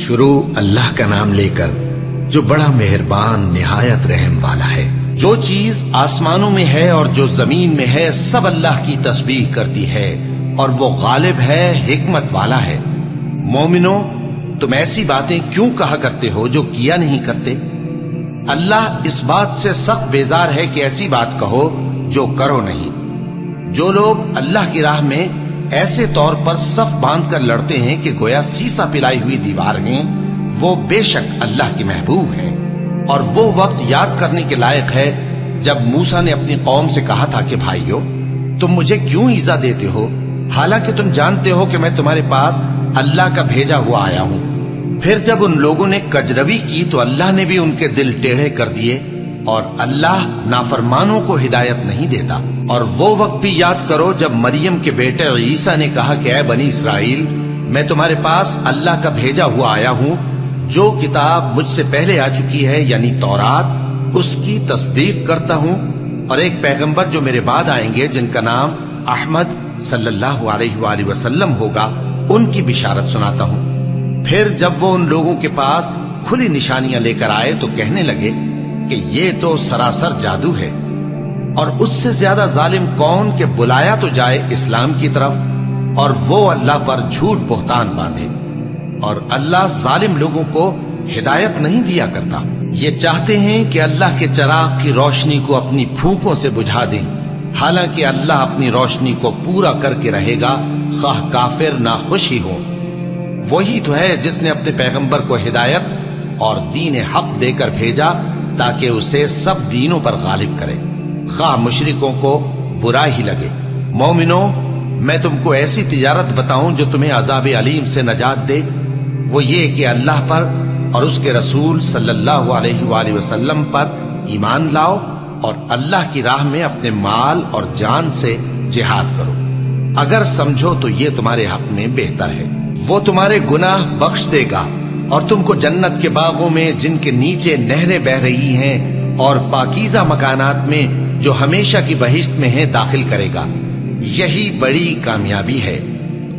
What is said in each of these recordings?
شروع اللہ کا نام لے کر جو بڑا مہربان نہایت رحم والا ہے۔ جو چیز آسمانوں میں ہے اور جو زمین میں ہے سب اللہ کی تسبیح کرتی ہے اور وہ غالب ہے، حکمت والا ہے۔ مومنو، تم ایسی باتیں کیوں کہا کرتے ہو جو کیا نہیں کرتے؟ اللہ اس بات سے سخت بیزار ہے کہ ایسی بات کہو جو کرو نہیں۔ جو لوگ اللہ کی راہ میں ایسے طور پر صف باندھ کر لڑتے ہیں کہ گویا سیسا پلائی ہوئی دیوار ہیں، وہ بے شک اللہ کے محبوب ہیں۔ اور وہ وقت یاد کرنے کے لائق ہے جب موسیٰ نے اپنی قوم سے کہا تھا کہ بھائیو، تم مجھے کیوں ایذا دیتے ہو حالانکہ تم جانتے ہو کہ میں تمہارے پاس اللہ کا بھیجا ہوا آیا ہوں۔ پھر جب ان لوگوں نے کجروی کی تو اللہ نے بھی ان کے دل ٹیڑھے کر دیے، اور اللہ نافرمانوں کو ہدایت نہیں دیتا۔ اور وہ وقت بھی یاد کرو جب مریم کے بیٹے عیسیٰ نے کہا کہ اے بنی اسرائیل، میں تمہارے پاس اللہ کا بھیجا ہوا آیا ہوں، جو کتاب مجھ سے پہلے آ چکی ہے یعنی تورات، اس کی تصدیق کرتا ہوں، اور ایک پیغمبر جو میرے بعد آئیں گے جن کا نام احمد صلی اللہ علیہ وآلہ وسلم ہوگا، ان کی بشارت سناتا ہوں۔ پھر جب وہ ان لوگوں کے پاس کھلی نشانیاں لے کر آئے تو کہنے لگے کہ یہ تو سراسر جادو ہے، اور اس سے زیادہ ظالم کون کہ بلایا تو جائے اسلام کی طرف اور وہ اللہ پر جھوٹ بہتان باندھے۔ اور اللہ ظالم لوگوں کو ہدایت نہیں دیا کرتا۔ یہ چاہتے ہیں کہ اللہ کے چراغ کی روشنی کو اپنی پھونکوں سے بجھا دیں، حالانکہ اللہ اپنی روشنی کو پورا کر کے رہے گا، خواہ کافر ناخوش ہی ہو۔ وہی تو ہے جس نے اپنے پیغمبر کو ہدایت اور دین حق دے کر بھیجا تاکہ اسے سب دینوں پر غالب کرے، خواہ مشرکوں کو برا ہی لگے۔ مومنو، میں تم کو ایسی تجارت بتاؤں جو تمہیں عذاب علیم سے نجات دے؟ وہ یہ کہ اللہ پر اور اس کے رسول صلی اللہ علیہ وآلہ وسلم پر ایمان لاؤ اور اللہ کی راہ میں اپنے مال اور جان سے جہاد کرو۔ اگر سمجھو تو یہ تمہارے حق میں بہتر ہے۔ وہ تمہارے گناہ بخش دے گا اور تم کو جنت کے باغوں میں جن کے نیچے نہریں بہ رہی ہیں اور پاکیزہ مکانات میں جو ہمیشہ کی بہشت میں ہیں داخل کرے گا۔ یہی بڑی کامیابی ہے۔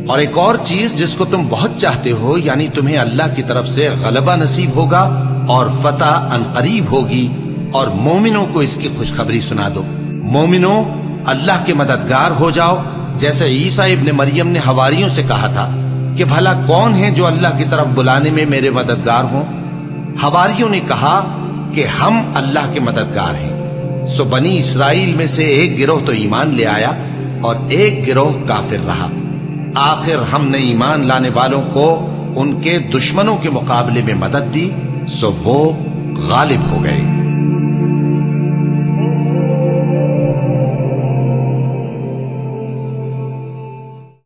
اور ایک اور چیز جس کو تم بہت چاہتے ہو، یعنی تمہیں اللہ کی طرف سے غلبہ نصیب ہوگا اور فتح عنقریب ہوگی، اور مومنوں کو اس کی خوشخبری سنا دو۔ مومنوں، اللہ کے مددگار ہو جاؤ، جیسے عیسیٰ ابن مریم نے حواریوں سے کہا تھا کہ بھلا کون ہے جو اللہ کی طرف بلانے میں میرے مددگار ہوں؟ حواریوں نے کہا کہ ہم اللہ کے مددگار ہیں۔ سو بنی اسرائیل میں سے ایک گروہ تو ایمان لے آیا اور ایک گروہ کافر رہا۔ آخر ہم نے ایمان لانے والوں کو ان کے دشمنوں کے مقابلے میں مدد دی، سو وہ غالب ہو گئے۔